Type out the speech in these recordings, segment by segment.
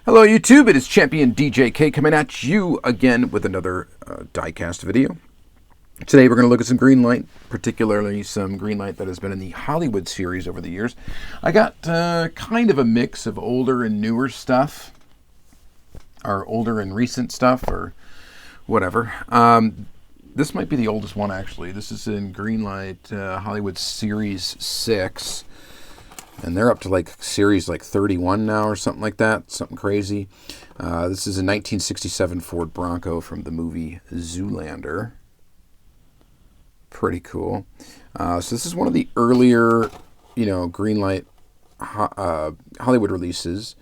Hello YouTube, it is Championdjk coming at you again with another Diecast video. Today we're going to look at some Greenlight, particularly some Greenlight that has been in the Hollywood series over the years. I got kind of a mix of older and newer stuff, or older and recent stuff, or whatever. This might be the oldest one actually. This is in Greenlight Hollywood Series 6. And they're up to like series like 31 now or something like that. Something crazy. This is a 1967 Ford Bronco from the movie Zoolander. Pretty cool. So this is one of the earlier, Greenlight Hollywood releases.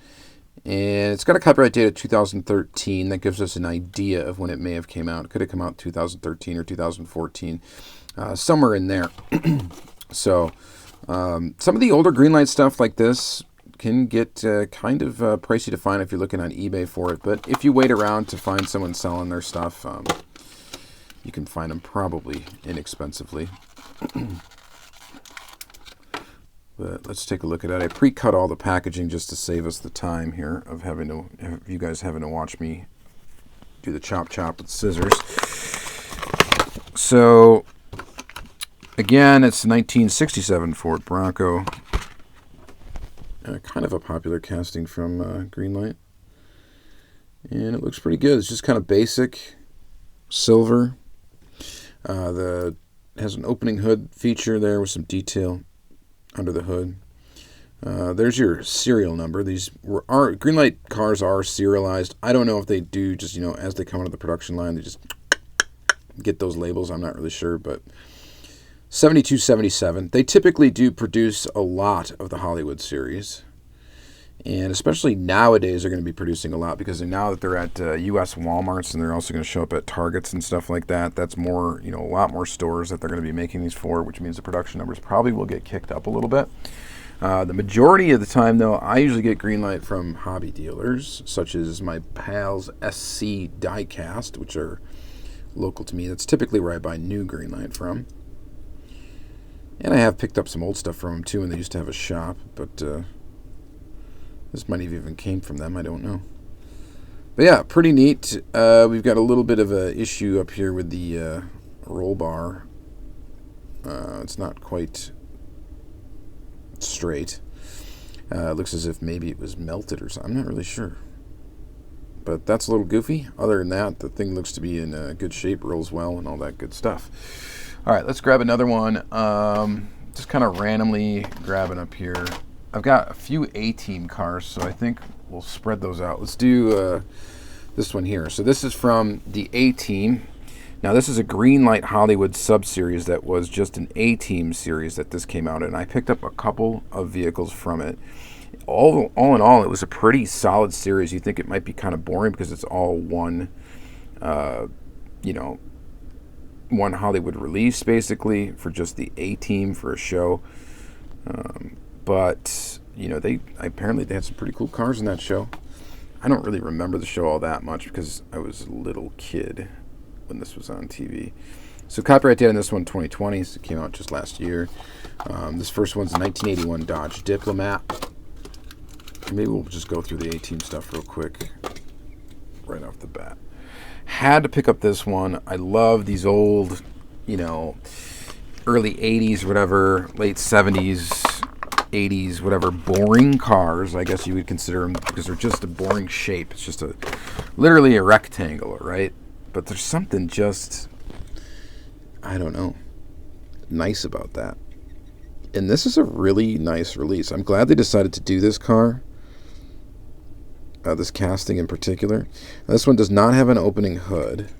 And it's got a copyright date of 2013. That gives us an idea of when it may have came out. It could have come out 2013 or 2014. Somewhere in there. So... some of the older Greenlight stuff like this can get kind of pricey to find if you're looking on eBay for it. But if you wait around to find someone selling their stuff, you can find them probably inexpensively. But let's take a look at it. I pre-cut all the packaging just to save us the time here of you guys having to watch me do the chop with scissors. So... again, it's a 1967 Ford Bronco. Kind of a popular casting from Greenlight. And it looks pretty good. It's just kind of basic. Silver. Has an opening hood feature there with some detail under the hood. There's your serial number. These Greenlight cars are serialized. I don't know if they do just, as they come onto the production line, they just get those labels. I'm not really sure, but... 7277. They typically do produce a lot of the Hollywood series. And especially nowadays, they're going to be producing a lot because now that they're at U.S. Walmarts and they're also going to show up at Targets and stuff like that, that's more, a lot more stores that they're going to be making these for, which means the production numbers probably will get kicked up a little bit. The majority of the time, though, I usually get Greenlight from hobby dealers, such as my pals SC Diecast, which are local to me. That's typically where I buy new Greenlight from. And I have picked up some old stuff from them, too, and they used to have a shop. But this might have even came from them. I don't know. But yeah, pretty neat. We've got a little bit of an issue up here with the roll bar. It's not quite straight. It looks as if maybe it was melted or something. I'm not really sure. But that's a little goofy. Other than that, the thing looks to be in good shape, rolls well, and all that good stuff. All right, let's grab another one. Just kind of randomly grabbing up here. I've got a few A-Team cars, so I think we'll spread those out. Let's do this one here. So this is from the A-Team. Now, this is a Greenlight Hollywood sub-series that was just an A-Team series that this came out in. I picked up a couple of vehicles from it. All in all, it was a pretty solid series. You think it might be kind of boring because it's all one, one Hollywood release, basically, for just the A-Team for a show. But, apparently they had some pretty cool cars in that show. I don't really remember the show all that much because I was a little kid when this was on TV. So copyright date on this one, 2020, so it came out just last year. This first one's a 1981 Dodge Diplomat. Maybe we'll just go through the A-Team stuff real quick right off the bat. Had to pick up this one. I love these old, early 80s, whatever, late 70s, 80s, whatever, boring cars, I guess you would consider them, because they're just a boring shape. It's just literally a rectangle, right? But there's something just, I don't know, nice about that. And this is a really nice release. I'm glad they decided to do this car. This casting in particular. Now, this one does not have an opening hood,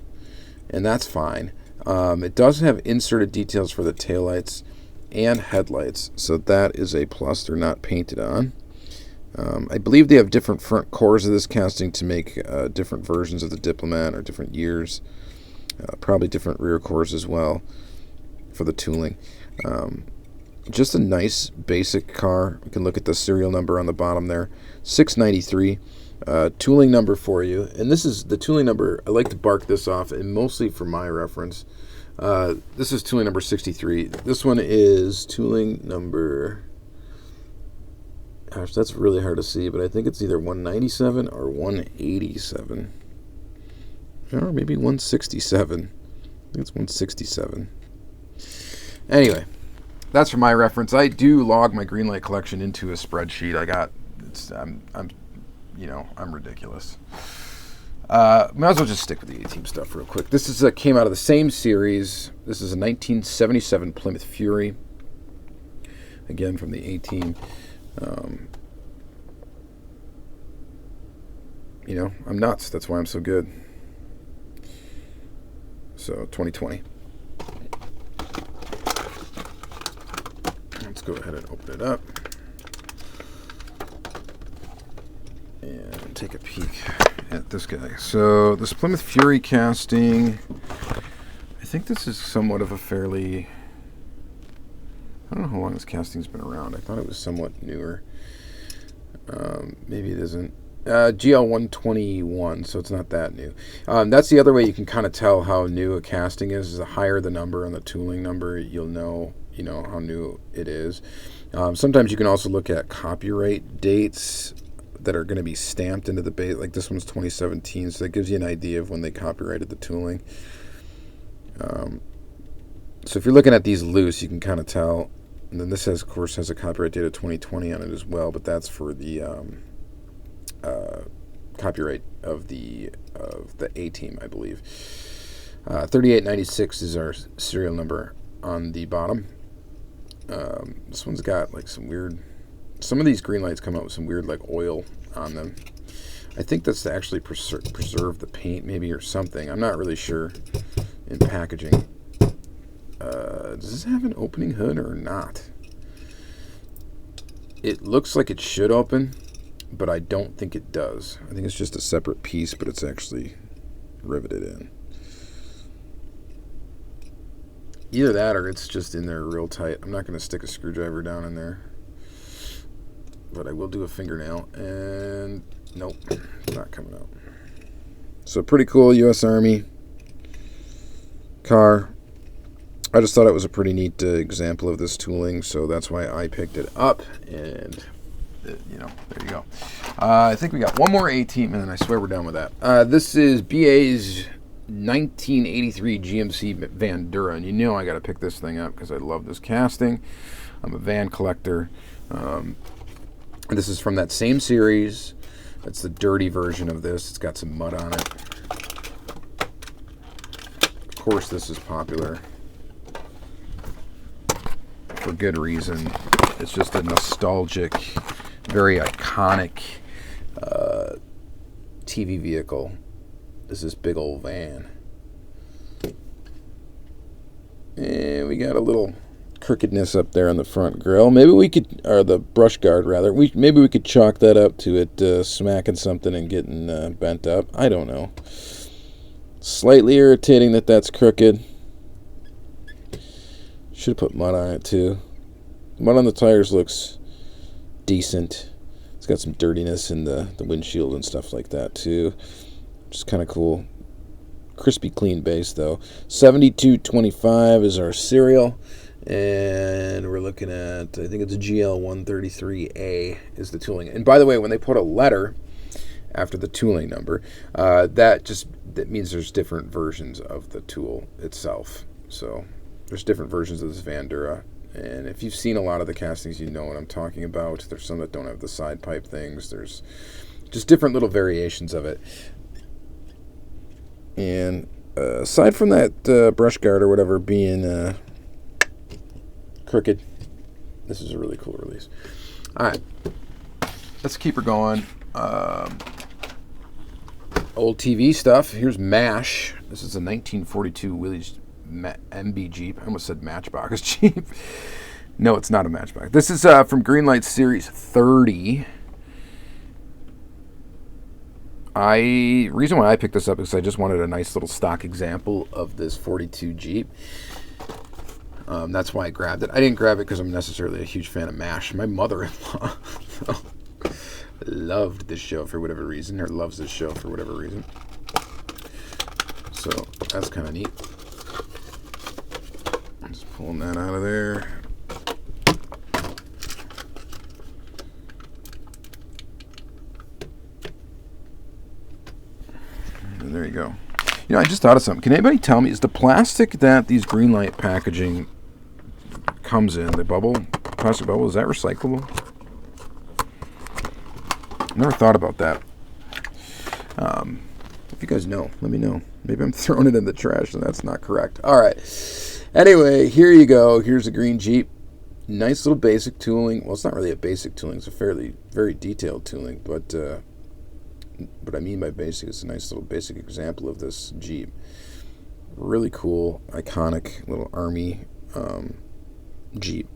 and that's fine. It does have inserted details for the taillights and headlights, so that is a plus. They're not painted on. I believe they have different front cores of this casting to make different versions of the Diplomat or different years. Probably different rear cores as well for the tooling. Just a nice basic car. You can look at the serial number on the bottom there, 693. Tooling number for you, and this is the tooling number. I like to bark this off, and mostly for my reference. This is tooling number 63. This one is tooling number Gosh, that's really hard to see, but I think it's either 197 or 187. Or maybe 167. I think it's 167. Anyway, that's for my reference. I do log my Greenlight collection into a spreadsheet. I'm ridiculous. Might as well just stick with the A-Team stuff real quick. This is came out of the same series. This is a 1977 Plymouth Fury. Again, from the A-Team. I'm nuts. That's why I'm so good. So, 2020. Let's go ahead and open it up. And take a peek at this guy. So, this Plymouth Fury casting, I think this is somewhat of a fairly... I don't know how long this casting's been around. I thought it was somewhat newer. Maybe it isn't. GL121, so it's not that new. That's the other way you can kind of tell how new a casting is the higher the number on the tooling number, you'll know how new it is. Sometimes you can also look at copyright dates that are going to be stamped into the base. Like this one's 2017, so that gives you an idea of when they copyrighted the tooling. So if you're looking at these loose, you can kind of tell. And then this has, of course, has a copyright date of 2020 on it as well, but that's for the copyright of the A-Team, I believe. 3896 is our serial number on the bottom. This one's got like some weird... Some of these Greenlights come out with some weird like oil on them. I think that's to actually preserve the paint maybe or something. I'm not really sure in packaging. Does this have an opening hood or not? It looks like it should open, but I don't think it does. I think it's just a separate piece, but it's actually riveted in. Either that or it's just in there real tight. I'm not going to stick a screwdriver down in there, but I will do a fingernail, and nope, it's not coming out. So pretty cool U.S. Army car. I just thought it was a pretty neat example of this tooling, so that's why I picked it up, and there you go. I think we got one more A-Team, and then I swear we're done with that. This is BA's 1983 GMC Vandura, and I got to pick this thing up because I love this casting. I'm a van collector. This is from that same series. That's the dirty version of this. It's got some mud on it. Of course, this is popular. For good reason. It's just a nostalgic, very iconic TV vehicle. Is this big old van. And we got a little crookedness up there on the front grille. Maybe we could, or the brush guard rather, maybe we could chalk that up to it smacking something and getting bent up. I don't know. Slightly irritating that that's crooked. Should have put mud on it too. Mud on the tires looks decent. It's got some dirtiness in the windshield and stuff like that too. Just kind of cool. Crispy clean base though. 7225 is our serial. And we're looking at, I think it's a GL133A is the tooling. And by the way, when they put a letter after the tooling number, that means there's different versions of the tool itself. So there's different versions of this Vandura. And if you've seen a lot of the castings, you know what I'm talking about. There's some that don't have the side pipe things. There's just different little variations of it. And aside from that brush guard or whatever being crooked, this is a really cool release. All right, let's keep her going. Old TV stuff. Here's MASH. This is a 1942 Willys MB Jeep. I almost said Matchbox Jeep. No, it's not a Matchbox. This is from Greenlight Series 30. Reason why I picked this up is I just wanted a nice little stock example of this 42 Jeep. That's why I grabbed it. I didn't grab it because I'm necessarily a huge fan of MASH. My mother-in-law loved this show for whatever reason, or loves this show for whatever reason. So that's kind of neat. Just pulling that out of there. And there you go. You know, I just thought of something. Can anybody tell me, is the plastic that these Greenlight packaging comes in, the plastic bubble, is that recyclable? Never thought about that. If you guys know, let me know. Maybe I'm throwing it in the trash and that's not correct. All right. Anyway, here you go. Here's a green Jeep. Nice little basic tooling. Well, it's not really a basic tooling. It's a very detailed tooling. But what I mean by basic is a nice little basic example of this Jeep. Really cool, iconic little Army Jeep.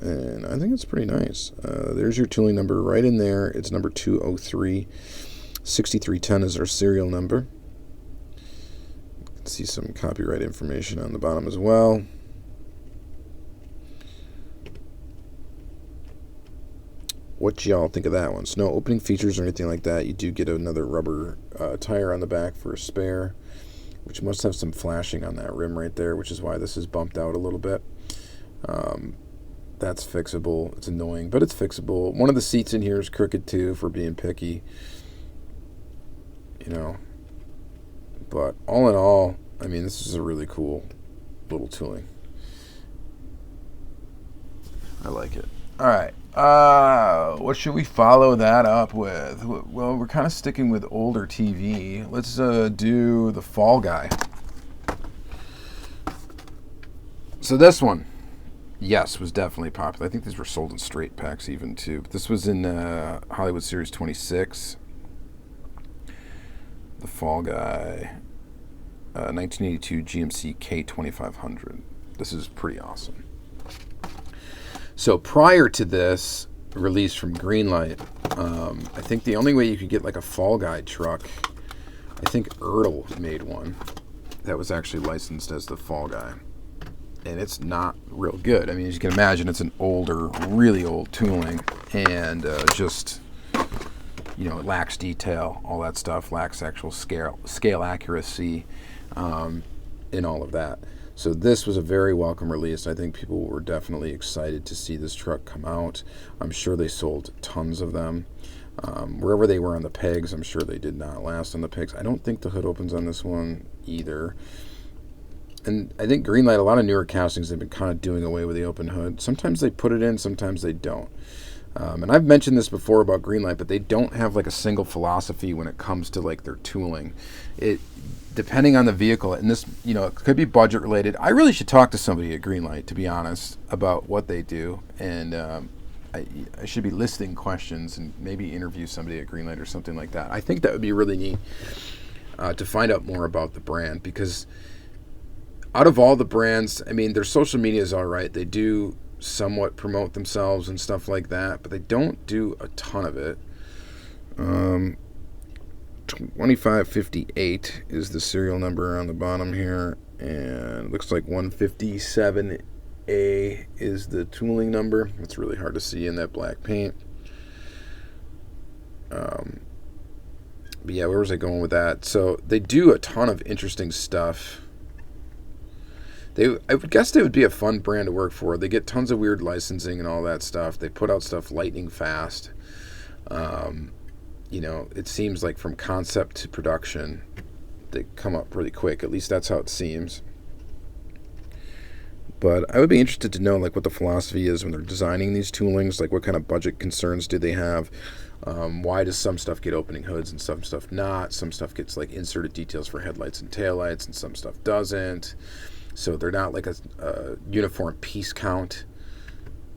And I think it's pretty nice. There's your tooling number right in there. It's number 203. 6310 is our serial number. You can see some copyright information on the bottom as well. What y'all think of that one? So no opening features or anything like that. You do get another rubber tire on the back for a spare, which must have some flashing on that rim right there, which is why this is bumped out a little bit. That's fixable. It's annoying, but it's fixable. One of the seats in here is crooked too, for being picky. You know, but all in all, I mean, this is a really cool little tooling. I like it. All right. What should we follow that up with? Well, we're kind of sticking with older TV. Let's do the Fall Guy. So this one, yes, was definitely popular. I think these were sold in straight packs even too. But this was in Hollywood Series 26. The Fall Guy, 1982 GMC K2500. This is pretty awesome. So prior to this release from Greenlight, I think the only way you could get like a Fall Guy truck, I think Ertl made one that was actually licensed as the Fall Guy. And it's not real good. I mean, as you can imagine, it's an older, really old tooling, and just, you know, it lacks detail, all that stuff, lacks actual scale accuracy, and all of that. So this was a very welcome release. I think people were definitely excited to see this truck come out. I'm sure they sold tons of them. Wherever they were on the pegs, I'm sure they did not last on the pegs. I don't think the hood opens on this one either. And I think Greenlight, a lot of newer castings, they've been kind of doing away with the open hood. Sometimes they put it in, sometimes they don't. And I've mentioned this before about Greenlight, but they don't have like a single philosophy when it comes to like their tooling. Depending on the vehicle, and this, you know, it could be budget related. I really should talk to somebody at Greenlight, to be honest, about what they do. And I should be listing questions and maybe interview somebody at Greenlight or something like that. I think that would be really neat to find out more about the brand, because out of all the brands, I mean, their social media is all right. They do somewhat promote themselves and stuff like that, but they don't do a ton of it. 2558 is the serial number on the bottom here, and it looks like 157A is the tooling number. It's really hard to see in that black paint. But yeah, where was I going with that? So they do a ton of interesting stuff. I would guess they would be a fun brand to work for. They get tons of weird licensing and all that stuff. They put out stuff lightning fast. You know, it seems like from concept to production, they come up really quick. At least that's how it seems. But I would be interested to know like what the philosophy is when they're designing these toolings. Like what kind of budget concerns do they have? Why does some stuff get opening hoods and some stuff not? Some stuff gets like inserted details for headlights and taillights, and some stuff doesn't. So they're not like a uniform piece count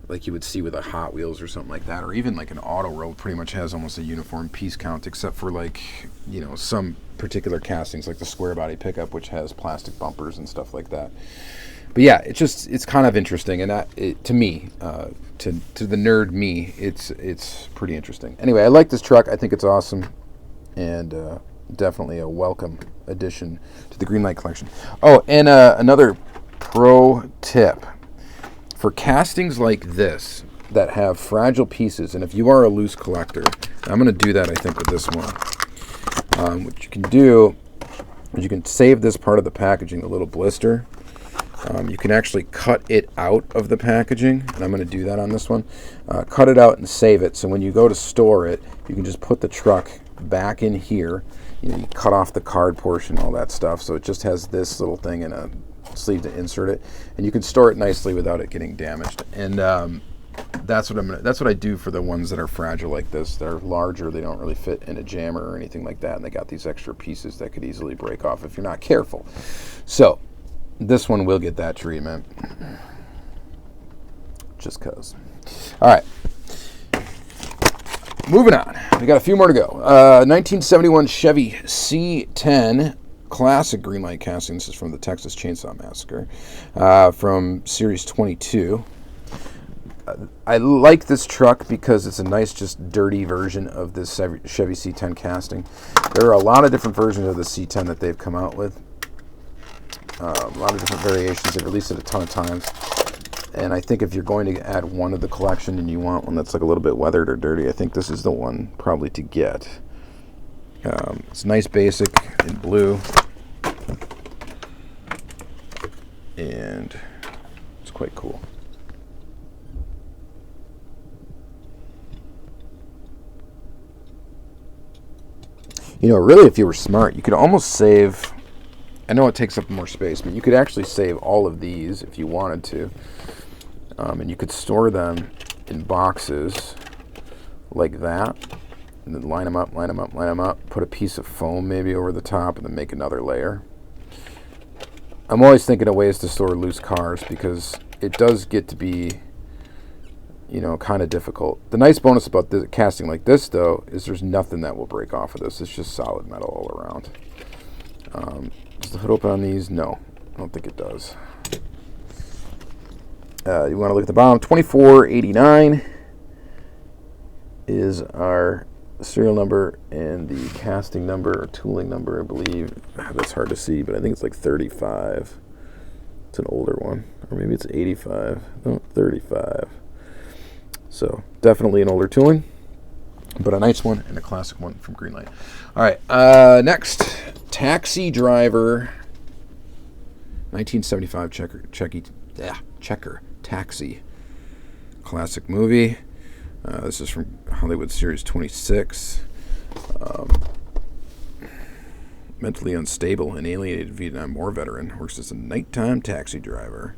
like you would see with a Hot Wheels or something like that, or even like an Auto World pretty much has almost a uniform piece count, except for like, you know, some particular castings like the square body pickup, which has plastic bumpers and stuff like that. But yeah, it's kind of interesting, and to me, to the nerd me, it's pretty interesting. Anyway, I like this truck. I think it's awesome, and definitely a welcome addition to the Greenlight collection. Oh, and another pro tip for castings like this that have fragile pieces, and if you are a loose collector, I'm going to do that I think with this one. What you can do is you can save this part of the packaging, the little blister. You can actually cut it out of the packaging, and I'm going to do that on this one. Cut it out and save it, so when you go to store it, you can just put the truck back in here. You know, you cut off the card portion, all that stuff, so it just has this little thing and a sleeve to insert it, and you can store it nicely without it getting damaged. And that's what I do for the ones that are fragile like this. They're larger, they don't really fit in a jammer or anything like that, and they got these extra pieces that could easily break off if you're not careful. So this one will get that treatment, just cause. All right, moving on. We got a few more to go. 1971 Chevy C10 classic Greenlight casting. This is from the Texas Chainsaw Massacre, from Series 22. I like this truck because it's a nice, just dirty version of this Chevy C10 casting. There are a lot of different versions of the C10 that they've come out with. A lot of different variations. They've released it a ton of times. And I think if you're going to add one to the collection and you want one that's like a little bit weathered or dirty, I think this is the one probably to get. It's nice basic in blue. And it's quite cool. You know, really, if you were smart, you could almost save, I know it takes up more space, but you could actually save all of these if you wanted to. And you could store them in boxes like that, and then line them up, line them up, line them up, put a piece of foam maybe over the top, and then make another layer. I'm always thinking of ways to store loose cars because it does get to be, you know, kind of difficult. The nice bonus about this, casting like this, though, is there's nothing that will break off of this. It's just solid metal all around. Does the hood open on these? No, I don't think it does. You want to look at the bottom. 2489 is our serial number, and the casting number or tooling number, I believe. That's hard to see, but I think it's like 35. It's an older one. Or maybe it's 85. No, 35. So definitely an older tooling, but a nice one and a classic one from Greenlight. All right, next, Taxi Driver, 1975 Checker Taxi, classic movie. This is from Hollywood Series 26. Mentally unstable and alienated Vietnam War veteran works as a nighttime taxi driver.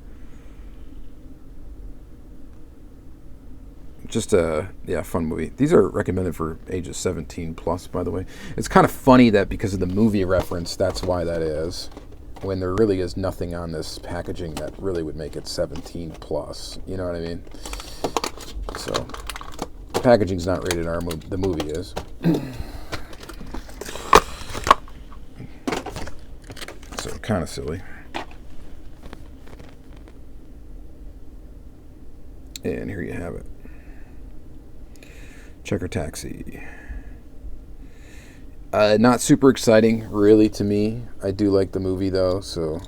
Just a fun movie. These are recommended for ages 17 plus, by the way. It's kind of funny that because of the movie reference, that's why that is, when there really is nothing on this packaging that really would make it 17 plus. You know what I mean? So the packaging's not rated R. The movie is. So kind of silly. And here you have it. Checker Taxi. Not super exciting, really, to me. I do like the movie, though, so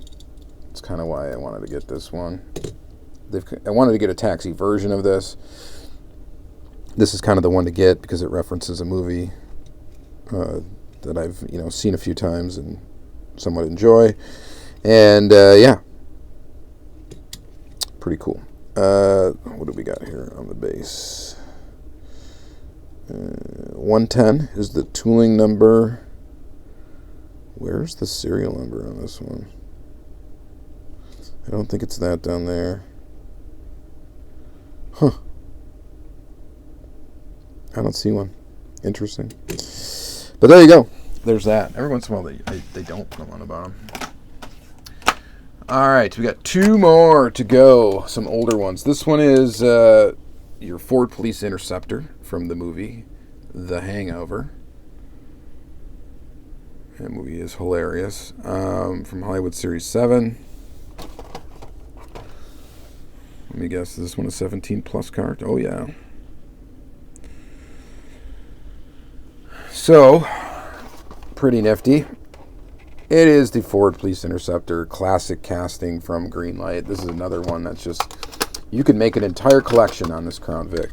it's kind of why I wanted to get this one. I wanted to get a taxi version of this. This is kind of the one to get because it references a movie that I've seen a few times and somewhat enjoy. And yeah, pretty cool. What do we got here on the base? 110 is the tooling number. Where's the serial number on this one? I don't think it's that down there. Huh. I don't see one. Interesting. But there you go. There's that. Every once in a while they don't put them on the bottom. All right, we got two more to go. Some older ones. This one is your Ford Police Interceptor from the movie The Hangover. That movie is hilarious. From Hollywood Series 7. Let me guess, is this one a 17 plus card? Oh yeah. So, pretty nifty. It is the Ford Police Interceptor classic casting from Greenlight. This is another one that's just, you could make an entire collection on this Crown Vic.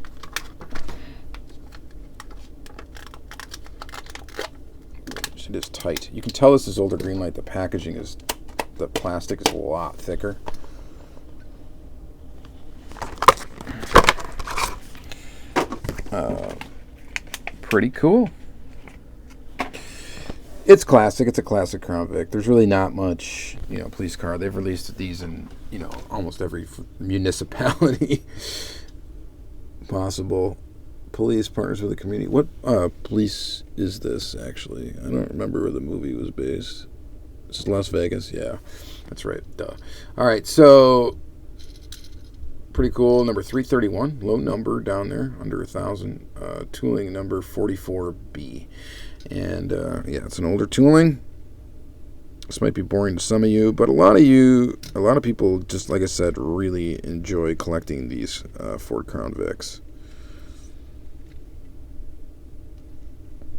It is tight. You can tell this is older Greenlight. The packaging is, the plastic is a lot thicker. Pretty cool. It's classic. It's a classic Crown Vic. There's really not much, police car. They've released these in, almost every municipality possible. Police partners with the community. What police is this, actually? I don't remember where the movie was based. It's Las Vegas. Yeah, that's right. Duh. All right, so pretty cool. Number 331, low number down there, under 1,000. Tooling number 44B. And, it's an older tooling. This might be boring to some of you, but a lot of people, just like I said, really enjoy collecting these Ford Crown Vics.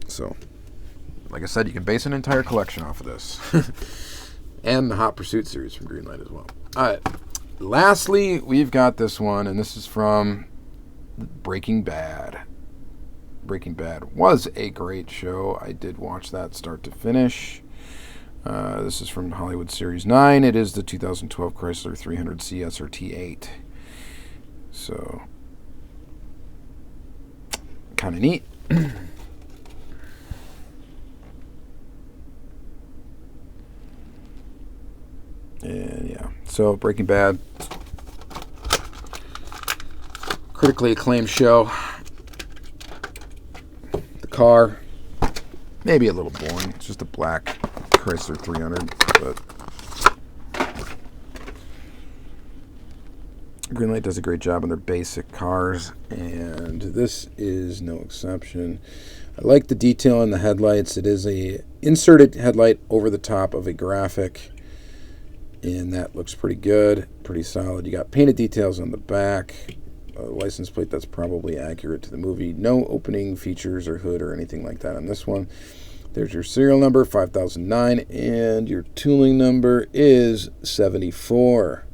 So, like I said, you can base an entire collection off of this. And the Hot Pursuit series from Greenlight as well. All right. Lastly, we've got this one, and this is from Breaking Bad. Breaking Bad was a great show. I did watch that start to finish. This is from Hollywood Series 9. It is the 2012 Chrysler 300 CS or T8. So, kind of neat. And yeah, so Breaking Bad, critically acclaimed show. The car, maybe a little boring. It's just a black Chrysler 300, but Greenlight does a great job on their basic cars, and this is no exception. I like the detail in the headlights. It is a inserted headlight over the top of a graphic. And that looks pretty good, pretty solid. You got painted details on the back. A license plate that's probably accurate to the movie. No opening features or hood or anything like that on this one. There's your serial number, 5009, and your tooling number is 74.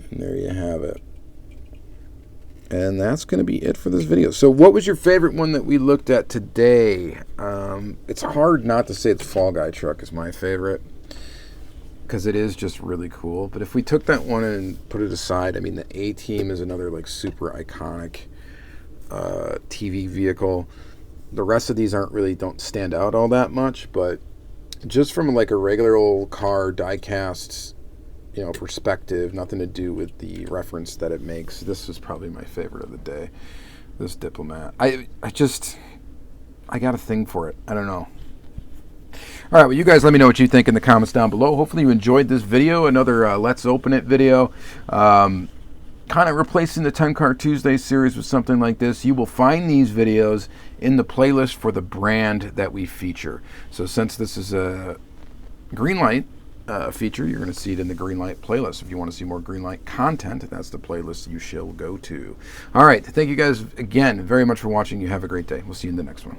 And there you have it. And that's going to be it for this video. So what was your favorite one that we looked at today? It's hard not to say it's Fall Guy truck is my favorite, because it is just really cool. But if we took that one and put it aside, I mean, the A-Team is another like super iconic TV vehicle. The rest of these don't stand out all that much, but just from like a regular old car diecast, perspective, nothing to do with the reference that it makes, this was probably my favorite of the day. This Diplomat. I got a thing for it. I don't know. All right, well, you guys let me know what you think in the comments down below. Hopefully you enjoyed this video, another Let's Open It video. Kind of replacing the 10 Car Tuesday series with something like this. You will find these videos in the playlist for the brand that we feature. So since this is a Greenlight feature, you're going to see it in the Greenlight playlist. If you want to see more Greenlight content, that's the playlist you shall go to. All right, thank you guys again very much for watching. You have a great day. We'll see you in the next one.